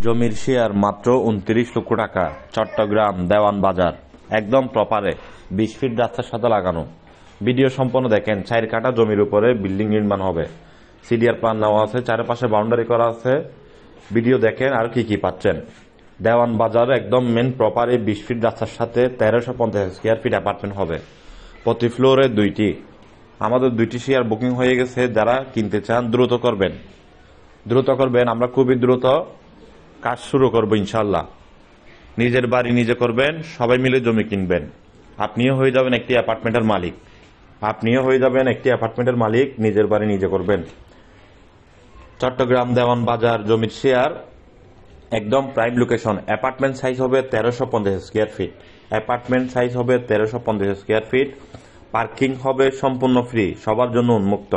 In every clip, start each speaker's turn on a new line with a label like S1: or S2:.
S1: জমির শেয়ার মাত্র 29 লক্ষ টাকা, চট্টগ্রাম দেওয়ান বাজার, একদম প্রপারে 20 ফিট রাস্তার সাথে লাগানো। ভিডিও সম্পন্ন দেখেন। 4 কাঠা জমির উপরে বিল্ডিং নির্মাণ হবে। সিডিআর প্ল্যান নেওয়া আছে, চারপাশে বাউন্ডারি করা আছে। ভিডিও দেখেন আর কি কি পাচ্ছেন। দেওয়ান বাজার একদম মেন প্রপারে 20 ফিট রাস্তার সাথে 1350 স্কয়ার ফিট অ্যাপার্টমেন্ট হবে। প্রতি ফ্লোরে 2টি। আমাদের 2টি শেয়ার বুকিং হয়ে গেছে। যারা কিনতে চান দ্রুত করবেন, আমরা খুবই দ্রুত কাজ শুরু করবো ইনশাল্লাহ। নিজের বাড়ি নিজে করবেন, সবাই মিলে জমি কিনবেন, আপনিও হয়ে যাবেন একটি অ্যাপার্টমেন্টের মালিক। নিজের বাড়ি নিজে করবেন। চট্টগ্রাম দেওয়ান বাজার জমির শেয়ার একদম প্রাইম লোকেশন। অ্যাপার্টমেন্ট সাইজ হবে 1350 স্কয়ার ফিট। পার্কিং হবে সম্পূর্ণ ফ্রি, সবার জন্য উন্মুক্ত।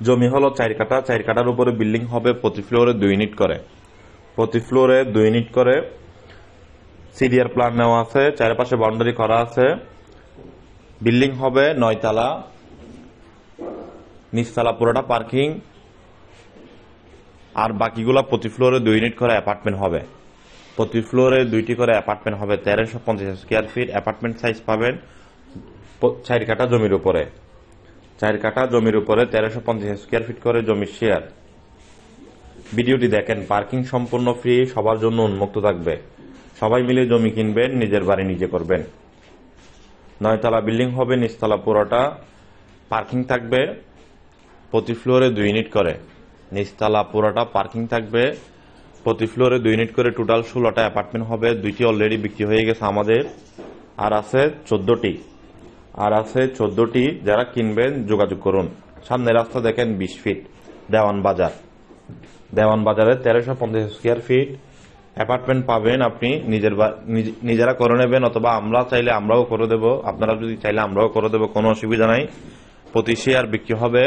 S1: জমি হলো 4 কাঠা। 4 কাঠার উপরে বিল্ডিং হবে। প্রতি ফ্লোরে 2 ইউনিট করে। সিডিআর প্ল্যান নেওয়া আছে, চারপাশে বাউন্ডারি করা আছে। বিল্ডিং হবে 9 তলা, নিচতলা পুরোটা পার্কিং, আর বাকিগুলা প্রতি ফ্লোরে 2 ইউনিট করে অ্যাপার্টমেন্ট হবে। প্রতি ফ্লোরে 2টি করে অ্যাপার্টমেন্ট হবে। 1350 স্কয়ার ফিট অ্যাপার্টমেন্ট সাইজ পাবেন 4 কাঠা জমির উপরে। 1350 স্কয়ার ফিট করে জমির শেয়ার। ভিডিওটি দেখেন। পার্কিং সম্পূর্ণ ফ্রি, সবার জন্য উন্মুক্ত থাকবে। সবাই মিলে জমি কিনবেন, নিজের বাড়ি নিজে করবেন। 9 তলা বিল্ডিং হবে, নিচতলা পুরোটা পার্কিং থাকবে। প্রতি ফ্লোরে 2 ইউনিট করে। নিচতলা পুরোটা পার্কিং থাকবে। প্রতি ফ্লোরে 2 ইউনিট করে। টোটাল 16টা অ্যাপার্টমেন্ট হবে। 2টি অলরেডি বিক্রি হয়ে গেছে আমাদের, আর আছে 14টি। যারা কিনবেন যোগাযোগ করুন। সামনে রাস্তা দেখেন 20 ফিট। দেওয়ান বাজারে 1350 স্কয়ার ফিট অ্যাপার্টমেন্ট পাবেন। আপনি নিজেরা করে নেবেন, অথবা আমরা চাইলে আমরাও করে দেব। আপনারা যদি চাইলে আমরাও করে দেব, কোনো অসুবিধা নাই। প্রতি শেয়ার বিক্রি হবে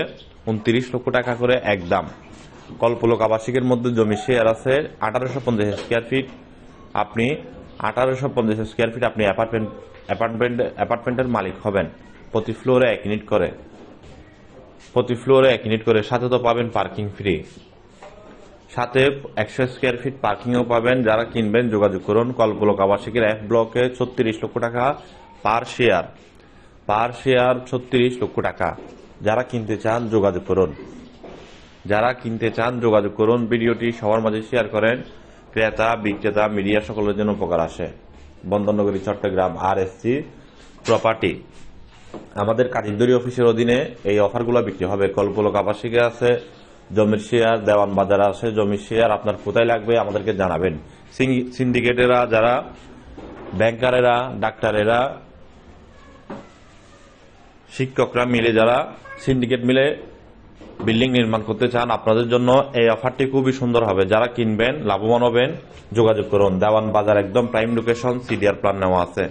S1: 29 লক্ষ টাকা করে একদম। কল্পলোক আবাসিকের মধ্যে জমি শেয়ার আছে 1850 স্কয়ার ফিট। আপনি 1850 স্কয়ার ফিট আপনি অ্যাপার্টমেন্টের মালিক হবেন। প্রতি ফ্লোরে 1 ইউনিট করে। সাথে তো পাবেন পার্কিং ফ্রি, সাথে 100 স্কয়ার ফিট পার্কিংও পাবেন। যারা কিনবেন যোগাযোগ করুন। কল্পলোক আবাসিকের F ব্লকে 36 লক্ষ টাকা পার শেয়ার 36 লক্ষ টাকা। যারা কিনতে চান যোগাযোগ করুন। ভিডিওটি সবার মাঝে শেয়ার করেন। ক্রেতা বিক্রেতা মিডিয়া সকলের জন্য উপকার আসে। বন্দরনগরী চট্টগ্রাম RSC প্রপার্টি। আমাদের কাঠিন্দরি অফিসের অধীনে এই অফারগুলো বিক্রি হবে। কল্পলোক আবাসিকে আছে জমির শেয়ার, দেওয়ান বাজারে আছে জমির শেয়ার। আপনার কোথায় লাগবে আমাদেরকে জানাবেন। সিন্ডিকেটেরা, যারা ব্যাংকারেরা, ডাক্তারেরা, শিক্ষকরা মিলে, যারা সিন্ডিকেট মিলে বিল্ডিং নির্মাণ করতে চান, আপনাদের জন্য এই অফারটি খুবই সুন্দর হবে। যারা কিনবেন লাভবান হবেন, যোগাযোগ করুন। দেওয়ান বাজার একদম প্রাইম লোকেশন, সিডিআর প্ল্যান নেওয়া আছে।